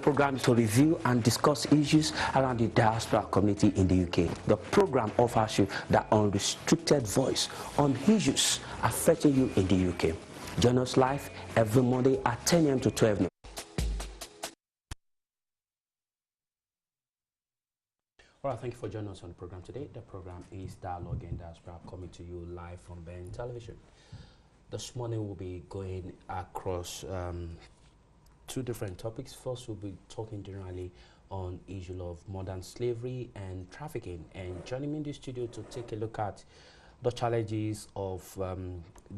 program is to review and discuss issues around the diaspora community in the UK. The program offers you that unrestricted voice on issues affecting you in the UK. Join us live every Monday at 10 a.m. to 12 noon. All right, thank you for joining us on the program today. The program is Dialogue in Diaspora, coming to you live from Ben Television. This morning we'll be going across two different topics. First, we'll be talking generally on issue of modern slavery and trafficking. And joining me in the studio to take a look at the challenges of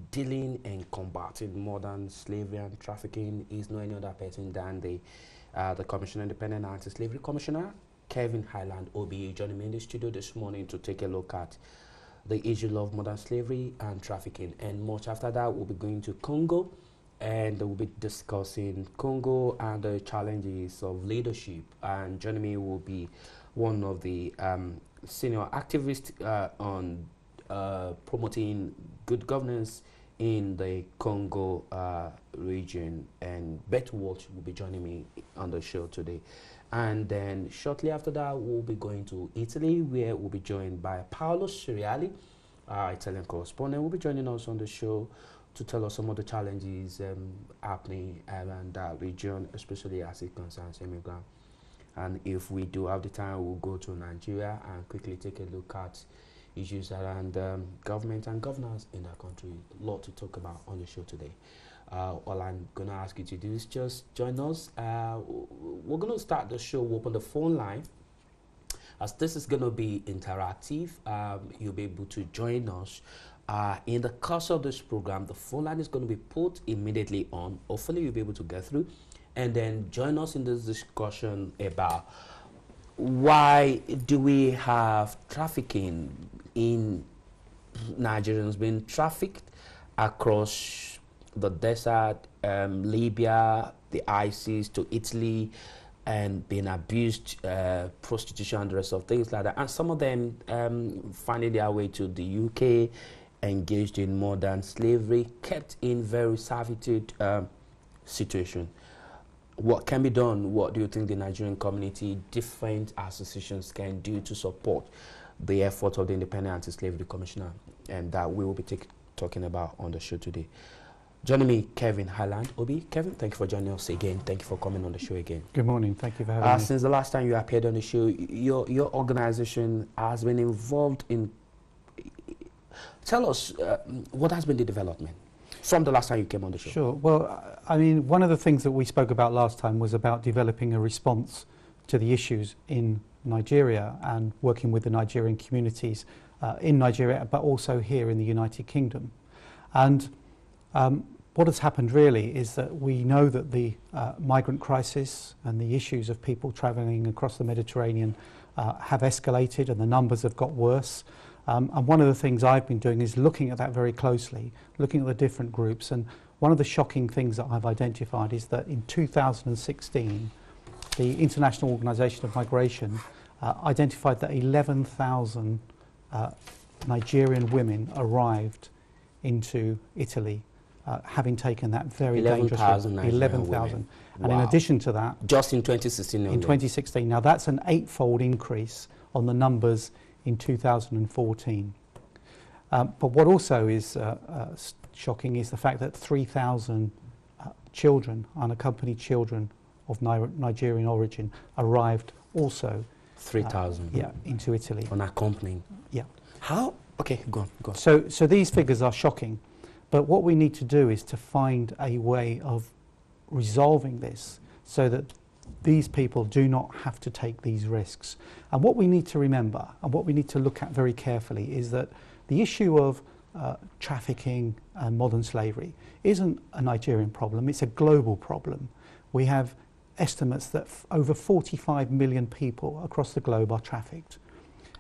dealing and combating modern slavery and trafficking is no any other person than the Commissioner, Independent Anti-Slavery Commissioner, Kevin Highland OBE, joining me in the studio this morning to take a look at the issue of modern slavery and trafficking. And much after that, we'll be going to Congo, and we'll be discussing Congo and the challenges of leadership. And joining me will be one of the senior activists on promoting good governance in the Congo region, and Beth Walsh will be joining me on the show today. And then shortly after that, we'll be going to Italy, where we'll be joined by Paolo Ciriali, our Italian correspondent. Will be joining us on the show to tell us some of the challenges happening around that region, especially as it concerns immigrants. And if we do have the time, we'll go to Nigeria and quickly take a look at issues around government and governance in that country. A lot to talk about on the show today. All I'm going to ask you to do is just join us. We're going to start the show, we'll open the phone line. As this is going to be interactive, you'll be able to join us. In the course of this program, the phone line is going to be put immediately on. Hopefully you'll be able to get through. And then join us in this discussion about why do we have trafficking in Nigerians being trafficked across the desert, Libya, the ISIS, to Italy, and being abused, prostitution, and the rest of things like that. And some of them finding their way to the UK, engaged in modern slavery, kept in very servitude situation. What can be done? What do you think the Nigerian community, different associations can do to support the effort of the Independent Anti-Slavery Commissioner? And that we will be talking about on the show today. Joining me, Kevin Highland OBE. Kevin, thank you for joining us again. Thank you for coming on the show again. Good morning. Thank you for having me. Since the last time you appeared on the show, your organization has been involved in. Tell us what has been the development from the last time you came on the show. Sure. Well, I mean, one of the things that we spoke about last time was about developing a response to the issues in Nigeria and working with the Nigerian communities in Nigeria, but also here in the United Kingdom. And what has happened really is that we know that the migrant crisis and the issues of people travelling across the Mediterranean have escalated, and the numbers have got worse. And one of the things I've been doing is looking at that very closely, looking at the different groups. And one of the shocking things that I've identified is that in 2016, the International Organization of Migration identified that 11,000 Nigerian women arrived into Italy, having taken that very dangerous 11,000. And wow. In addition to that, just in 2016 in 2016, now that's an 8-fold increase on the numbers in 2014. But what also is shocking is the fact that 3,000 children, unaccompanied children of Nigerian origin, arrived also. 3,000? Yeah, into Italy. Unaccompanied? Yeah. How? Okay, go on. So these figures are shocking, but what we need to do is to find a way of resolving this so that these people do not have to take these risks. And what we need to remember, and what we need to look at very carefully, is that the issue of trafficking and modern slavery isn't a Nigerian problem, it's a global problem. We have estimates that over 45 million people across the globe are trafficked.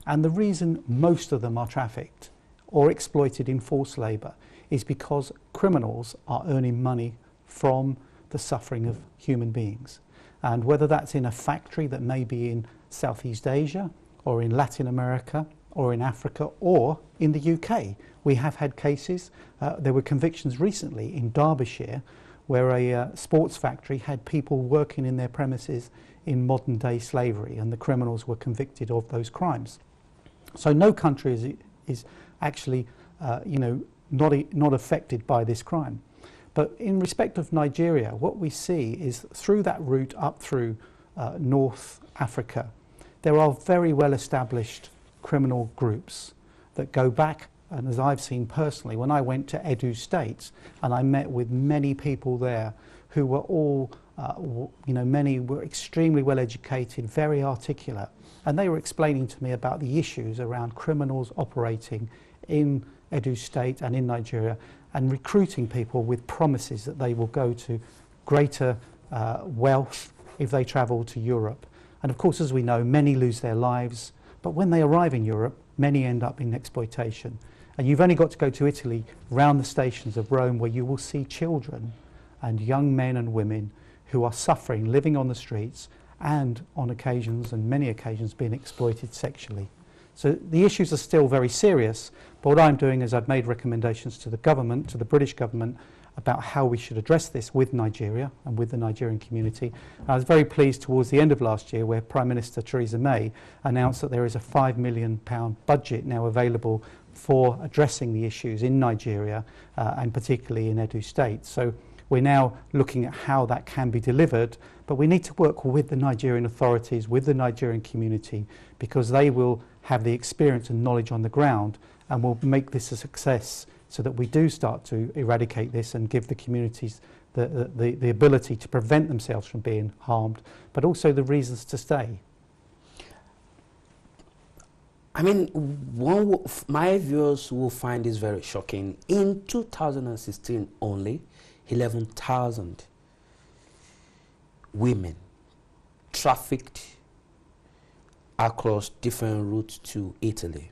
And the reason most of them are trafficked or exploited in forced labour is because criminals are earning money from the suffering of human beings. And whether that's in a factory that may be in Southeast Asia or in Latin America or in Africa or in the UK. We have had cases, there were convictions recently in Derbyshire where a sports factory had people working in their premises in modern day slavery, and the criminals were convicted of those crimes. So no country is actually not affected by this crime. But in respect of Nigeria, what we see is through that route up through North Africa, there are very well established criminal groups that go back, and as I've seen personally, when I went to Edo State and I met with many people there who were all, many were extremely well educated, very articulate, and they were explaining to me about the issues around criminals operating in Edo State and in Nigeria, and recruiting people with promises that they will go to greater wealth if they travel to Europe. And of course, as we know, many lose their lives, but when they arrive in Europe, many end up in exploitation. And you've only got to go to Italy, round the stations of Rome, where you will see children and young men and women who are suffering, living on the streets, and on occasions, and many occasions, being exploited sexually. So the issues are still very serious, but what I'm doing is I've made recommendations to the government, to the British government, about how we should address this with Nigeria and with the Nigerian community. And I was very pleased towards the end of last year where Prime Minister Theresa May announced that there is a £5 million budget now available for addressing the issues in Nigeria and particularly in Edo State. So we're now looking at how that can be delivered, but we need to work with the Nigerian authorities, with the Nigerian community, because they will have the experience and knowledge on the ground and will make this a success so that we do start to eradicate this and give the communities the ability to prevent themselves from being harmed, but also the reasons to stay. I mean, my viewers will find this very shocking. In 2016 only, 11,000 women trafficked across different routes to Italy,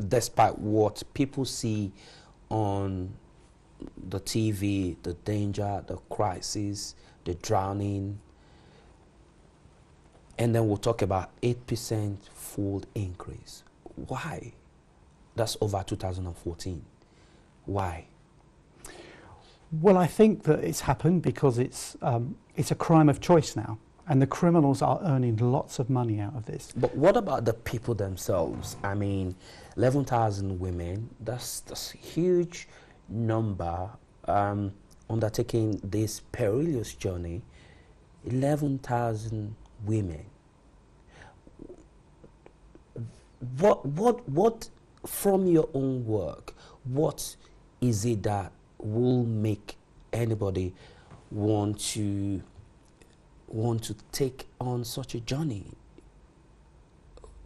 despite what people see on the TV, the danger, the crisis, the drowning. And then we'll talk about 8% fold increase. Why? That's over 2014. Why? Well, I think that it's happened because it's a crime of choice now, and the criminals are earning lots of money out of this. But what about the people themselves? I mean, 11,000 women, that's a huge number undertaking this perilous journey. 11,000 women. What from your own work, what is it that will make anybody want to take on such a journey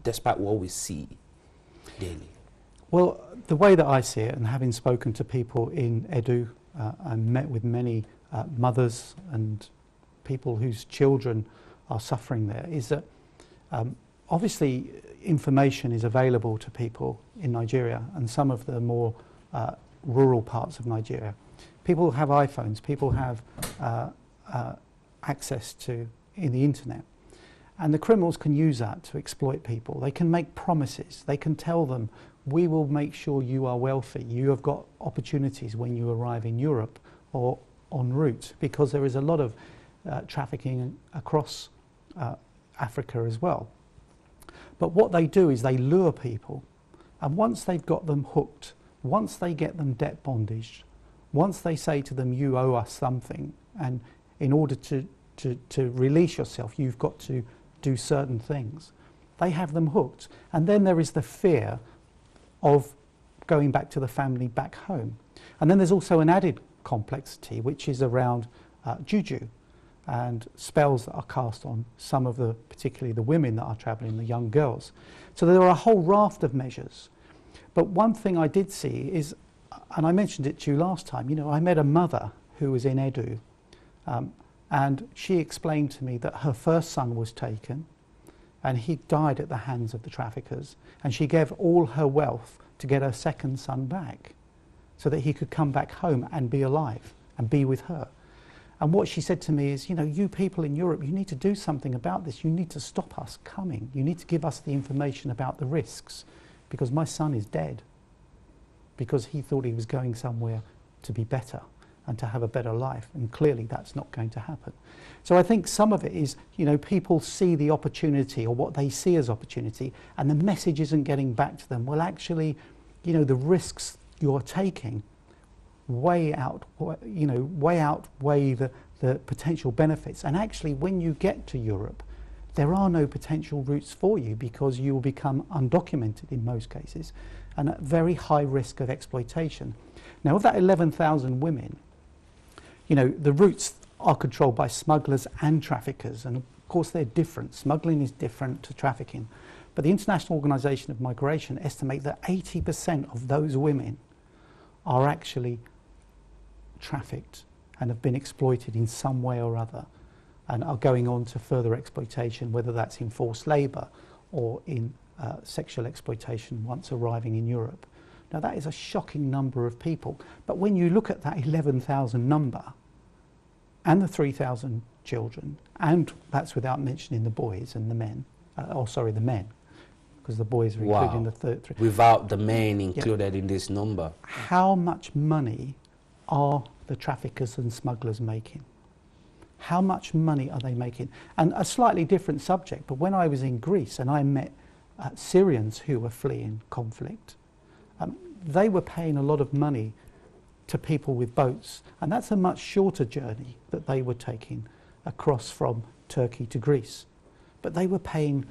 despite what we see daily? Well, the way that I see it, and having spoken to people in Edo and met with many mothers and people whose children are suffering there, is that obviously information is available to people in Nigeria and some of the more rural parts of Nigeria. People have iPhones, people have access to in the internet, and the criminals can use that to exploit people. They can make promises, they can tell them, we will make sure you are wealthy, you have got opportunities when you arrive in Europe or en route, because there is a lot of trafficking across Africa as well. But what they do is they lure people, and once they've got them hooked, once they get them debt bondaged, once they say to them, you owe us something, and in order to release yourself, you've got to do certain things, they have them hooked. And then there is the fear of going back to the family back home. And then there's also an added complexity, which is around juju and spells that are cast on some of the, particularly the women that are travelling, the young girls. So there are a whole raft of measures. But one thing I did see is, and I mentioned it to you last time, I met a mother who was in Edo, and she explained to me that her first son was taken and he died at the hands of the traffickers, and she gave all her wealth to get her second son back so that he could come back home and be alive and be with her. And what she said to me is, you people in Europe, you need to do something about this. You need to stop us coming. You need to give us the information about the risks, because my son is dead because he thought he was going somewhere to be better. and to have a better life. And clearly that's not going to happen. So I think some of it is, people see the opportunity or what they see as opportunity, and the message isn't getting back to them. Well, actually, the risks you're taking way outweigh the potential benefits. And actually, when you get to Europe, there are no potential routes for you because you will become undocumented in most cases and at very high risk of exploitation. Now, of that 11,000 women, the routes are controlled by smugglers and traffickers, and of course they're different. Smuggling is different to trafficking. But the International Organization of Migration estimate that 80% of those women are actually trafficked and have been exploited in some way or other, and are going on to further exploitation, whether that's in forced labour or in sexual exploitation once arriving in Europe. Now that is a shocking number of people, but when you look at that 11,000 number and the 3,000 children, and that's without mentioning the boys and the men, the men, because the boys are included in the third three. Without the men included in this number. How much money are the traffickers and smugglers making? How much money are they making? And a slightly different subject, but when I was in Greece and I met Syrians who were fleeing conflict, they were paying a lot of money to people with boats, and that's a much shorter journey that they were taking across from Turkey to Greece. But they were paying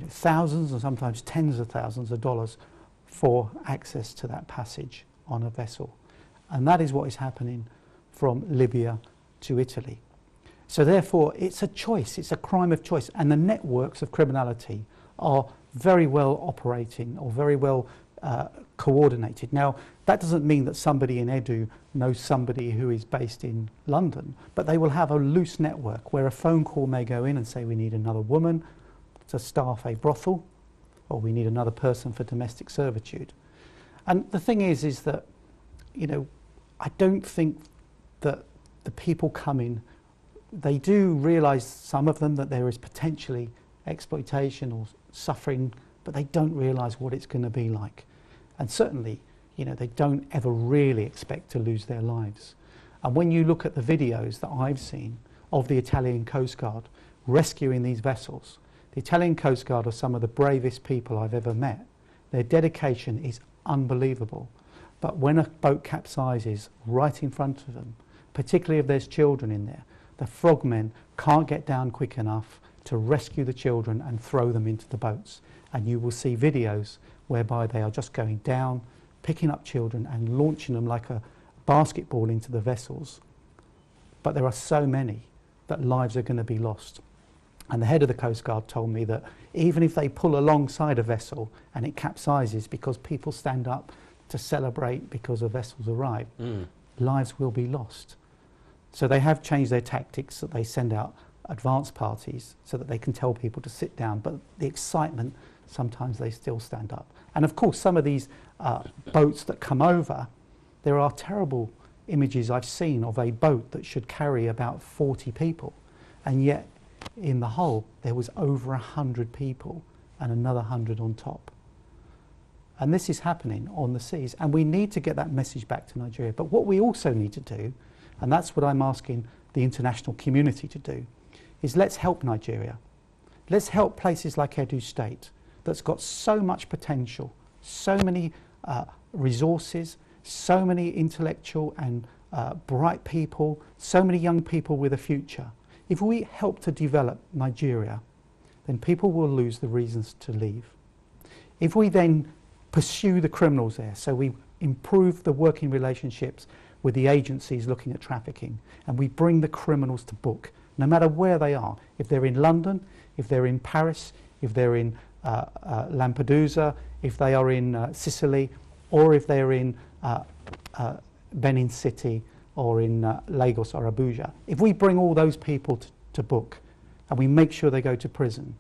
thousands and sometimes tens of thousands of dollars for access to that passage on a vessel. And that is what is happening from Libya to Italy. So therefore, it's a choice, it's a crime of choice, and the networks of criminality are very well operating or very well coordinated. Now, that doesn't mean that somebody in Edu knows somebody who is based in London, but they will have a loose network where a phone call may go in and say we need another woman to staff a brothel, or we need another person for domestic servitude. And the thing is that, I don't think that the people coming, they do realise, some of them, that there is potentially exploitation or suffering, but they don't realise what it's going to be like. And certainly, they don't ever really expect to lose their lives. And when you look at the videos that I've seen of the Italian Coast Guard rescuing these vessels, the Italian Coast Guard are some of the bravest people I've ever met. Their dedication is unbelievable. But when a boat capsizes right in front of them, particularly if there's children in there, the frogmen can't get down quick enough to rescue the children and throw them into the boats. And you will see videos whereby they are just going down, picking up children and launching them like a basketball into the vessels. But there are so many that lives are going to be lost. And the head of the Coast Guard told me that even if they pull alongside a vessel and it capsizes because people stand up to celebrate because a vessel's arrived, lives will be lost. So they have changed their tactics, that they send out advance parties so that they can tell people to sit down, but the excitement, sometimes they still stand up. And of course, some of these boats that come over, there are terrible images I've seen of a boat that should carry about 40 people, and yet in the hull there was over 100 people and another 100 on top. And this is happening on the seas, and we need to get that message back to Nigeria. But what we also need to do, and that's what I'm asking the international community to do, is let's help Nigeria. Let's help places like Edo State, that's got so much potential, so many resources, so many intellectual and bright people, so many young people with a future. If we help to develop Nigeria, then people will lose the reasons to leave. If we then pursue the criminals there, so we improve the working relationships with the agencies looking at trafficking, and we bring the criminals to book, no matter where they are. If they're in London, if they're in Paris, if they're in Lampedusa, if they are in Sicily, or if they're in Benin City or in Lagos or Abuja. If we bring all those people to book and we make sure they go to prison,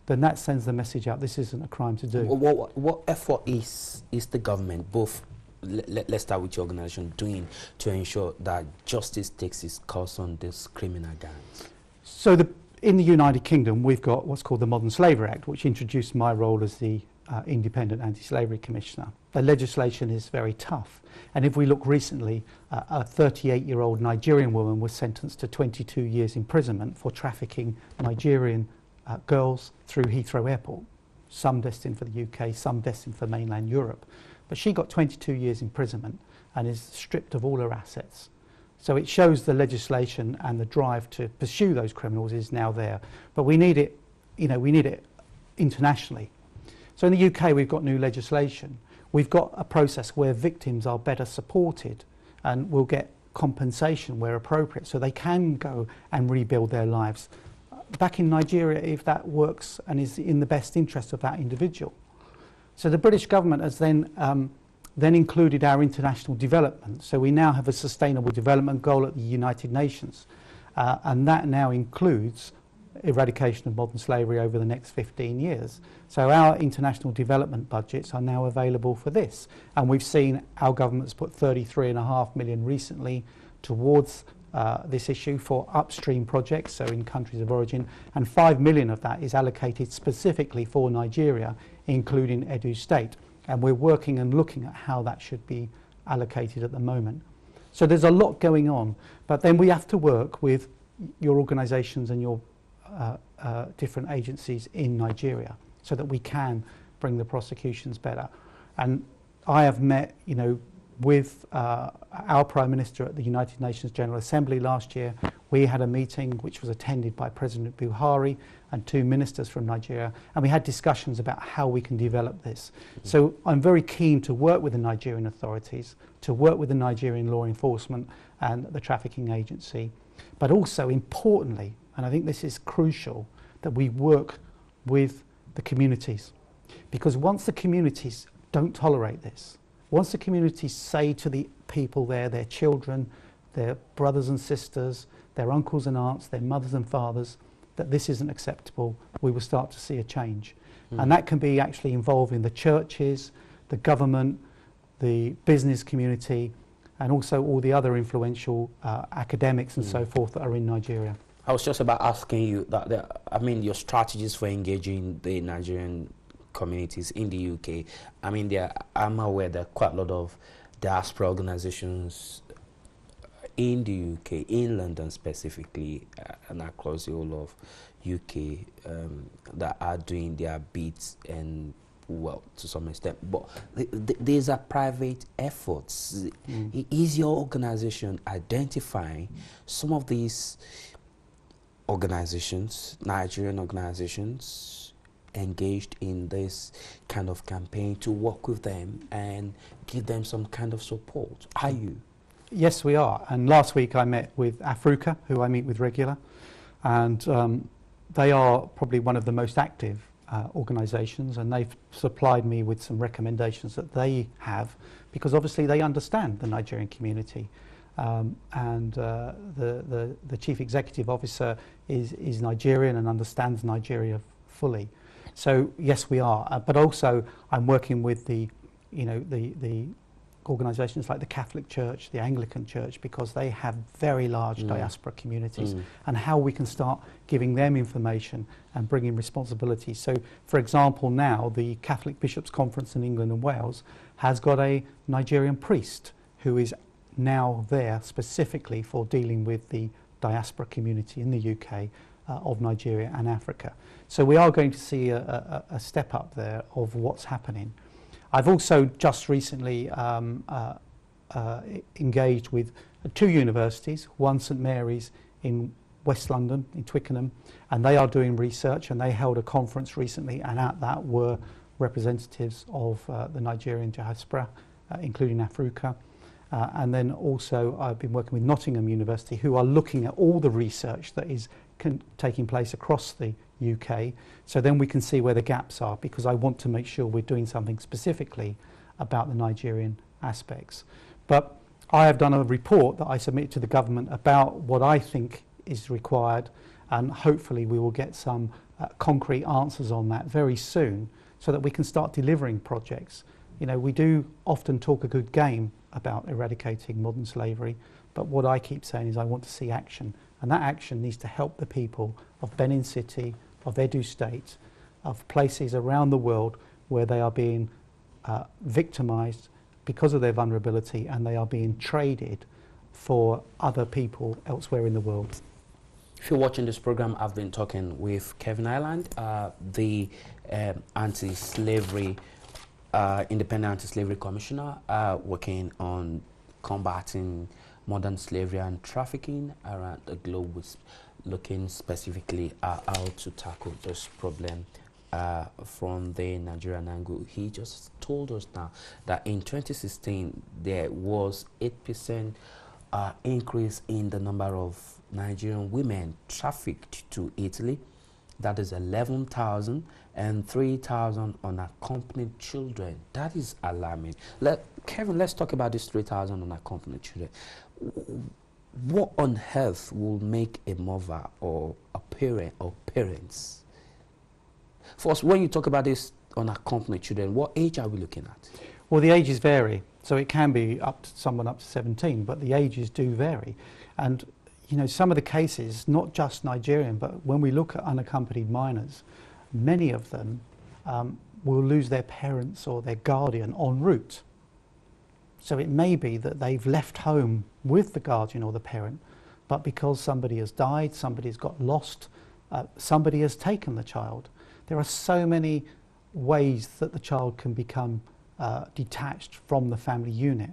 then that sends the message out, this isn't a crime to do. What effort is the government, both, let's start with your organization, doing to ensure that justice takes its course on these criminal gangs? So in the United Kingdom, we've got what's called the Modern Slavery Act, which introduced my role as the independent anti-slavery commissioner. The legislation is very tough. And if we look recently, a 38-year-old Nigerian woman was sentenced to 22 years imprisonment for trafficking Nigerian girls through Heathrow Airport, some destined for the UK, some destined for mainland Europe. But she got 22 years imprisonment and is stripped of all her assets. So it shows the legislation and the drive to pursue those criminals is now there. But we need it, we need it internationally. So in the UK, we've got new legislation. We've got a process where victims are better supported and will get compensation where appropriate, so they can go and rebuild their lives. Back in Nigeria, if that works and is in the best interest of that individual. So the British government has then included our international development. So we now have a sustainable development goal at the United Nations, and that now includes eradication of modern slavery over the next 15 years. So our international development budgets are now available for this. And we've seen our government's put 33.5 million recently towards this issue for upstream projects, so in countries of origin, and 5 million of that is allocated specifically for Nigeria, including Edo State. And we're working and looking at how that should be allocated at the moment. So there's a lot going on, but then we have to work with your organisations and your different agencies in Nigeria so that we can bring the prosecutions better. And I have met, with our Prime Minister at the United Nations General Assembly last year. We had a meeting which was attended by President Buhari and 2 ministers from Nigeria, and we had discussions about how we can develop this. So I'm very keen to work with the Nigerian authorities, to work with the Nigerian law enforcement and the trafficking agency, but also importantly, and I think this is crucial, that we work with the communities. Because once the communities don't tolerate this, once the communities say to the people there, their children, their brothers and sisters, their uncles and aunts, their mothers and fathers, that this isn't acceptable, we will start to see a change. And that can be actually involving the churches, the government, the business community, and also all the other influential academics and so forth that are in Nigeria. I was just about asking you that, your strategies for engaging the Nigerian communities in the UK. I'm aware that quite a lot of diaspora organizations in the UK, in London specifically, and across the whole of UK, that are doing their bits and well, to some extent, but these are private efforts. Is your organization identifying some of these organizations, Nigerian organizations, engaged in this kind of campaign to work with them and give them some kind of support? Are you? Yes, we are. And last week I met with Africa, who I meet with regular, and they are probably one of the most active organisations, and they've supplied me with some recommendations that they have, because obviously they understand the Nigerian community. The chief executive officer is Nigerian and understands Nigeria fully. So yes, we are. But also, I'm working with the organisations like the Catholic Church, the Anglican Church, because they have very large diaspora communities, and how we can start giving them information and bringing responsibility. So, for example, now the Catholic Bishops' Conference in England and Wales has got a Nigerian priest who is now there specifically for dealing with the diaspora community in the UK of Nigeria and Africa. So we are going to see a step up there of what's happening. I've also just recently engaged with 2 universities, one St Mary's in West London, in Twickenham, and they are doing research, and they held a conference recently, and at that were representatives of the Nigerian diaspora, including Africa. And then also I've been working with Nottingham University, who are looking at all the research that is taking place across the UK, so then we can see where the gaps are, because I want to make sure we're doing something specifically about the Nigerian aspects. But I have done a report that I submitted to the government about what I think is required, and hopefully we will get some concrete answers on that very soon, so that we can start delivering projects. We do often talk a good game about eradicating modern slavery, but what I keep saying is I want to see action, and that action needs to help the people of Benin City, of Edo State, of places around the world, where they are being victimized because of their vulnerability, and they are being traded for other people elsewhere in the world. If you're watching this program, I've been talking with Kevin Ireland, the anti-slavery, independent anti-slavery commissioner, working on combating modern slavery and trafficking around the globe, looking specifically at how to tackle this problem from the Nigerian angle. He just told us now that in 2016 there was 8% increase in the number of Nigerian women trafficked to Italy. That is 11,000, and 3,000 unaccompanied children. That is alarming. Kevin, let's talk about these 3,000 unaccompanied children. What on earth will make a mother or a parent or parents? First, when you talk about these unaccompanied children, what age are we looking at? Well, the ages vary. So it can be someone up to 17, but the ages do vary. And you know, some of the cases, not just Nigerian, but when we look at unaccompanied minors, many of them will lose their parents or their guardian en route. So it may be that they've left home with the guardian or the parent, but because somebody has died, somebody's got lost, somebody has taken the child. There are so many ways that the child can become detached from the family unit.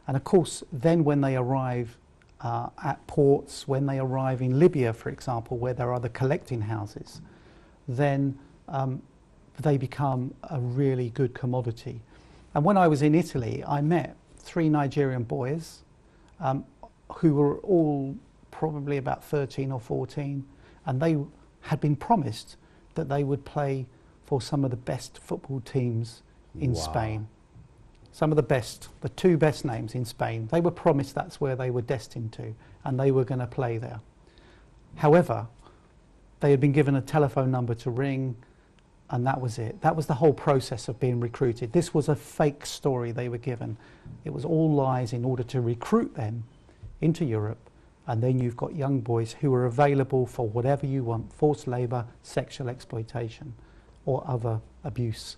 And of course, then when they arrive at ports, when they arrive in Libya, for example, where there are the collecting houses, then they become a really good commodity. And when I was in Italy, I met 3 Nigerian boys who were all probably about 13 or 14, and they had been promised that they would play for some of the best football teams in Spain. Some of the best, the 2 best names in Spain. They were promised that's where they were destined to, and they were going to play there. However, they had been given a telephone number to ring, and that was it. That was the whole process of being recruited. This was a fake story they were given. It was all lies in order to recruit them into Europe, and then you've got young boys who are available for whatever you want: forced labour, sexual exploitation, or other abuse.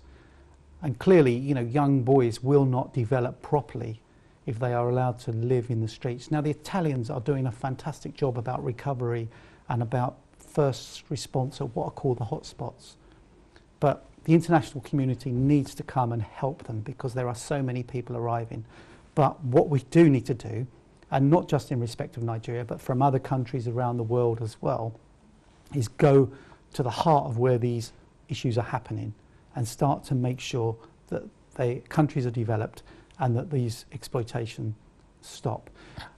And clearly, you know, young boys will not develop properly if they are allowed to live in the streets. Now, the Italians are doing a fantastic job about recovery and about first response at what are called the hotspots. But the international community needs to come and help them because there are so many people arriving. But what we do need to do, and not just in respect of Nigeria, but from other countries around the world as well, is go to the heart of where these issues are happening and start to make sure that the countries are developed and that these exploitation stop.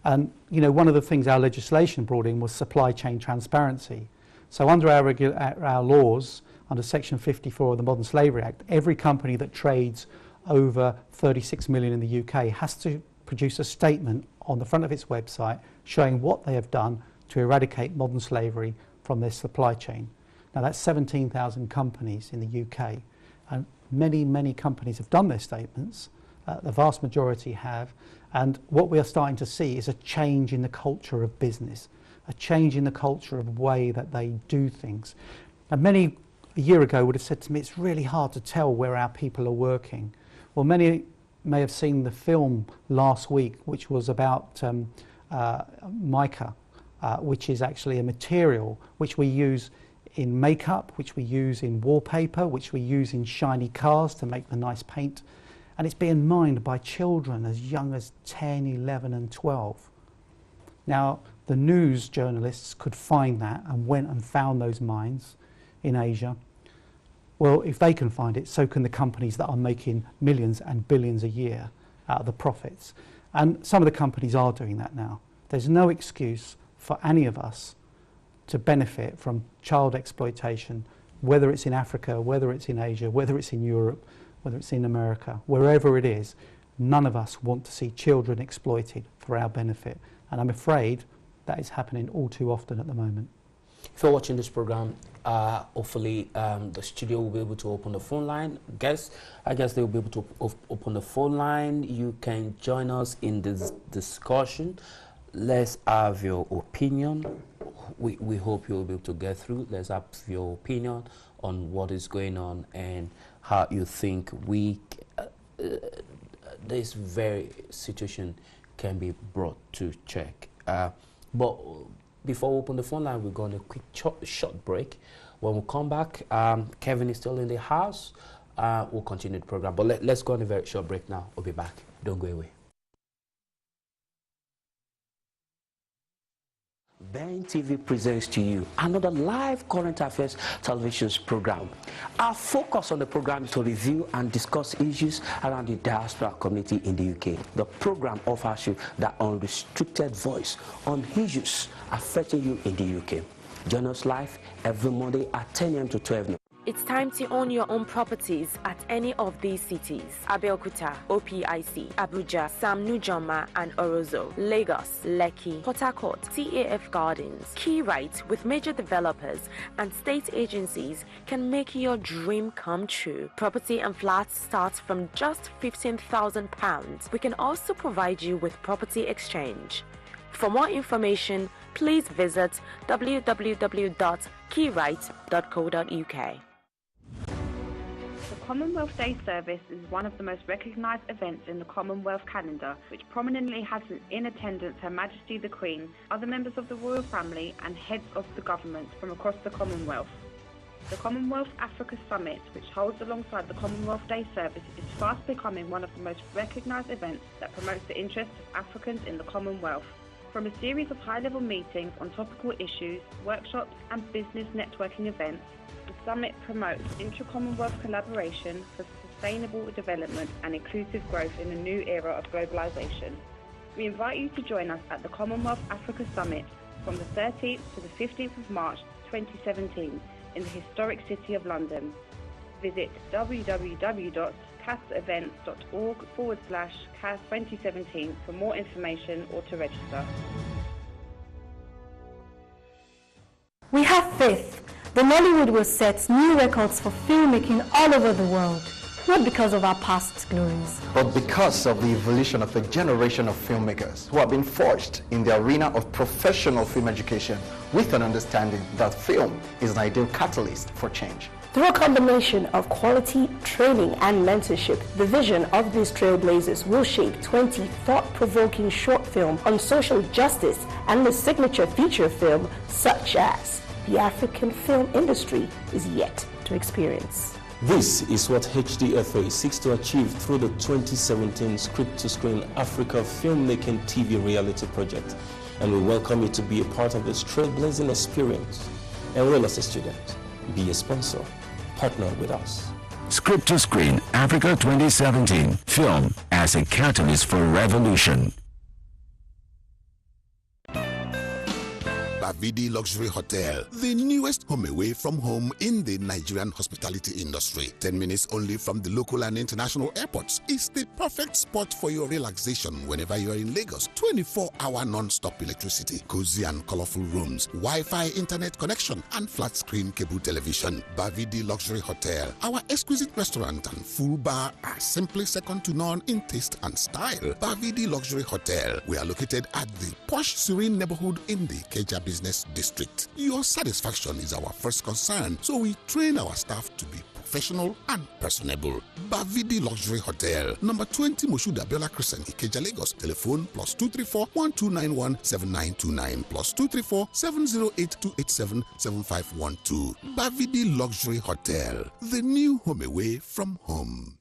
And you know, one of the things our legislation brought in was supply chain transparency. So under our laws, under Section 54 of the Modern Slavery Act, every company that trades over 36 million in the UK has to produce a statement on the front of its website showing what they have done to eradicate modern slavery from their supply chain. Now that's 17,000 companies in the UK. And many companies have done their statements, the vast majority have, and what we are starting to see is a change in the culture of business, a change in the culture of the way that they do things. And many a year ago would have said to me, it's really hard to tell where our people are working. Well, many may have seen the film last week, which was about mica, which is actually a material which we use in makeup, which we use in wallpaper, which we use in shiny cars to make the nice paint. And it's being mined by children as young as 10, 11 and 12. Now, the news journalists could find that and went and found those mines in Asia. Well, if they can find it, so can the companies that are making millions and billions a year out of the profits. And some of the companies are doing that now. There's no excuse for any of us to benefit from child exploitation, whether it's in Africa, whether it's in Asia, whether it's in Europe, whether it's in America, wherever it is. None of us want to see children exploited for our benefit. And I'm afraid that is happening all too often at the moment. If you're watching this program, hopefully the studio will be able to open the phone line. I guess they'll be able to open the phone line. You can join us in this discussion. Let's have your opinion. we hope you'll be able to get through. Let's have your opinion on what is going on and how you think this very situation can be brought to check. But before we open the phone line, we're going to quick short break. When we come back, Kevin is still in the house. We'll continue the program. But let's go on a very short break now. We'll be back. Don't go away. Ben TV presents to you another live current affairs television program. Our focus on the program is to review and discuss issues around the diaspora community in the UK. The program offers you that unrestricted voice on issues affecting you in the UK. Join us live every Monday at 10 a.m. to 12 noon. It's time to own your own properties at any of these cities: Abeokuta, OPIC, Abuja, Sam Nujoma and Orozo, Lagos, Lekki, Port Harcourt, TAF Gardens. Keywrite with major developers and state agencies can make your dream come true. Property and flats start from just £15,000. We can also provide you with property exchange. For more information, please visit www.keywrite.co.uk. The Commonwealth Day service is one of the most recognised events in the Commonwealth calendar, which prominently has in attendance Her Majesty the Queen, other members of the royal family and heads of the government from across the Commonwealth. The Commonwealth Africa Summit, which holds alongside the Commonwealth Day service, is fast becoming one of the most recognised events that promotes the interests of Africans in the Commonwealth. From a series of high-level meetings on topical issues, workshops and business networking events, the summit promotes intra-Commonwealth collaboration for sustainable development and inclusive growth in a new era of globalisation. We invite you to join us at the Commonwealth Africa Summit from the 13th to the 15th of March 2017 in the historic city of London. Visit www.casevents.org/CAS2017 for more information or to register. We have faith. The Nollywood will set new records for filmmaking all over the world, not because of our past glories, but because of the evolution of a generation of filmmakers who have been forged in the arena of professional film education with an understanding that film is an ideal catalyst for change. Through a combination of quality, training, and mentorship, the vision of these trailblazers will shape 20 thought-provoking short films on social justice and the signature feature film such as the African film industry is yet to experience. This is what HDFA seeks to achieve through the 2017 Script-to-Screen Africa Filmmaking TV Reality Project, and we welcome you to be a part of this trailblazing experience. Enroll as a student, be a sponsor, partner with us. Script-to-Screen Africa 2017, film as a catalyst for revolution. Bavidi Luxury Hotel, the newest home away from home in the Nigerian hospitality industry. 10 minutes only from the local and international airports. It's the perfect spot for your relaxation whenever you're in Lagos. 24-hour non-stop electricity, cozy and colorful rooms, Wi-Fi internet connection, and flat screen cable television. Bavidi Luxury Hotel. Our exquisite restaurant and full bar are simply second to none in taste and style. Bavidi Luxury Hotel. We are located at the posh serene neighborhood in the Keja Business District. Your satisfaction is our first concern, so we train our staff to be professional and personable. Bavidi Luxury Hotel, number 20 Moshood Abiola Crescent, Ikeja, Lagos. Telephone +234 1291 7929 +234 708 287 7512. Bavidi Luxury Hotel, the new home away from home.